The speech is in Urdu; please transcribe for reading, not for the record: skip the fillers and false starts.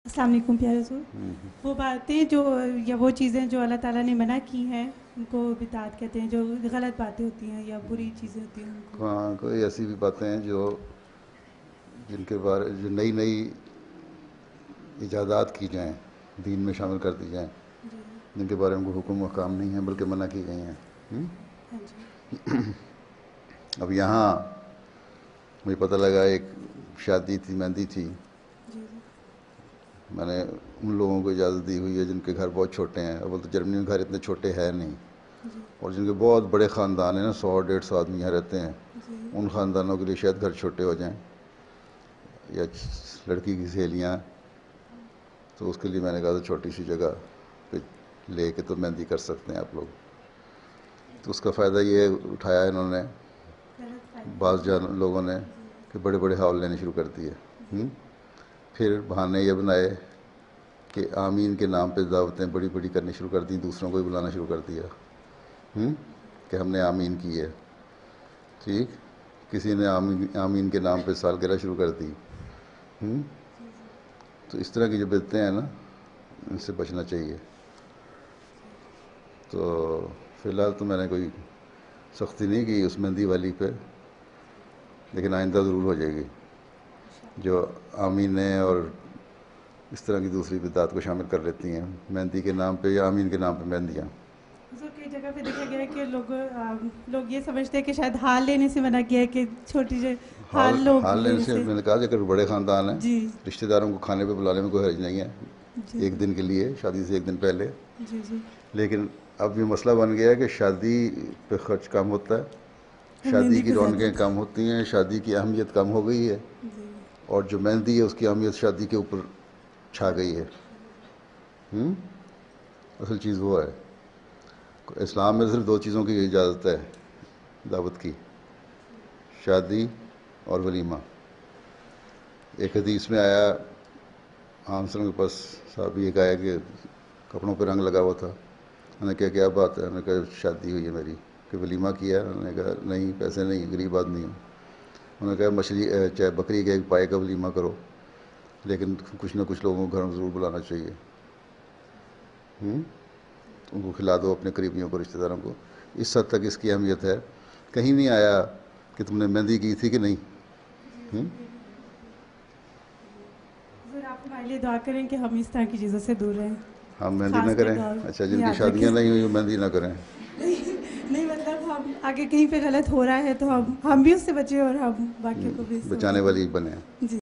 السلام علیکم پیارے حضور. وہ باتیں جو یا وہ چیزیں جو اللہ تعالیٰ نے منع کی ہیں ان کو بدعات کہتے ہیں, جو غلط باتیں ہوتی ہیں یا بری چیزیں ہوتی ہیں ان کو. ہاں, کوئی ایسی بھی باتیں ہیں جن کے بارے جو نئی نئی ایجادات کی جائیں, دین میں شامل کر دی جائیں, جی جن کے بارے میں کوئی حکم و احکام نہیں ہے بلکہ منع کی گئی ہیں. ہاں جی. اب یہاں مجھے پتہ لگا ایک شادی تھی, مہندی تھی. جی جی میں نے ان لوگوں کو اجازت دی ہوئی ہے جن کے گھر بہت چھوٹے ہیں. اول تو جرمنی میں گھر اتنے چھوٹے ہیں نہیں, جی اور جن کے بہت بڑے خاندان ہیں نا, 100-150 آدمی یہاں رہتے ہیں, جی ان خاندانوں کے لیے شاید گھر چھوٹے ہو جائیں, یا لڑکی کی سہیلیاں. تو اس کے لیے میں نے کہا تھا چھوٹی سی جگہ پہ لے کے تو مہندی کر سکتے ہیں آپ لوگ. تو اس کا فائدہ یہ اٹھایا انہوں نے, غلط فائدہ. بعض لوگوں نے, جی کہ بڑے بڑے ہال لینے شروع کر دیے. پھر بہانے یہ بنائے کہ آمین کے نام پہ دعوتیں بڑی بڑی کرنی شروع کر دیں, دوسروں کو بھی بلانا شروع کر دیا کہ ہم نے آمین کی ہے. ٹھیک, کسی نے آمین کے نام پہ سالگرہ شروع کر دی. جی جی تو اس طرح کی جو بدعتیں ہیں نا, ان سے بچنا چاہیے. تو فی الحال تو میں نے کوئی سختی نہیں کی اس مہندی والی پہ, لیکن آئندہ ضرور ہو جائے گی. جو آمینیں اور اس طرح کی دوسری بدعات کو شامل کر لیتی ہیں مہندی کے نام پہ یا آمین کے نام پہ مہندیاں. حضور کئی جگہ پہ دیکھا گیا ہے کہ لوگ یہ سمجھتے ہیں کہ شاید ہال لینے سے منع کیا ہے, کہ چھوٹی ہال لوگ حال لینے لینے سے سے. میں نے کہا کہ اگر بڑے خاندان ہیں, جی رشتہ داروں کو کھانے پہ بلانے میں کوئی حرج نہیں ہے, جی ایک دن کے لیے, شادی سے ایک دن پہلے. جی جی لیکن اب یہ مسئلہ بن گیا ہے کہ شادی پہ خرچ کم ہوتا ہے, شادی مہندی کی پہ زیادہ رونقیں ہوتا کم ہوتی ہیں, شادی کی اہمیت کم ہو گئی ہے, ہے. جی اور جو مہندی ہے اس کی اہمیت شادی کے اوپر چھا گئی ہے. اصل چیز وہ ہے. اسلام میں صرف 2 چیزوں کی اجازت ہے دعوت کی, شادی اور ولیمہ. ایک حدیث میں آیا, آنسر کے پاس صحابی ایک آیا کہ کپڑوں پہ رنگ لگا ہوا تھا. میں نے کہا کیا بات ہے؟ میں نے کہا شادی ہوئی ہے میری. کہ ولیمہ کیا؟ میں نے کہا نہیں, پیسے نہیں, غریب آدمی ہوں. انہوں نے کہا مچھلی چاہے بکری کے ایک پائے کا ولیمہ کرو, لیکن کچھ نہ کچھ لوگوں کو گھر میں ضرور بلانا چاہیے. ان کو کھلا دو, اپنے قریبیوں کو, رشتہ داروں کو. اس حد تک اس کی اہمیت ہے. کہیں نہیں آیا کہ تم نے مہندی کی تھی کہ نہیں. حضور آپ ہمارے لیے دعا کریں کہ ہم اس طرح کی چیزوں سے دور رہیں, ہم مہندی نہ خاص کر کریں؟ دور اچھا, جن کی یاد رکھیں. شادیاں نہیں ہوئی وہ مہندی نہ کریں. نہیں مطلب ہم آگے کہیں پہ غلط ہو رہا ہے تو ہم بھی اس سے بچیں اور ہم باقیوں کو بھی اس سے بچانے والی بنیں. جی.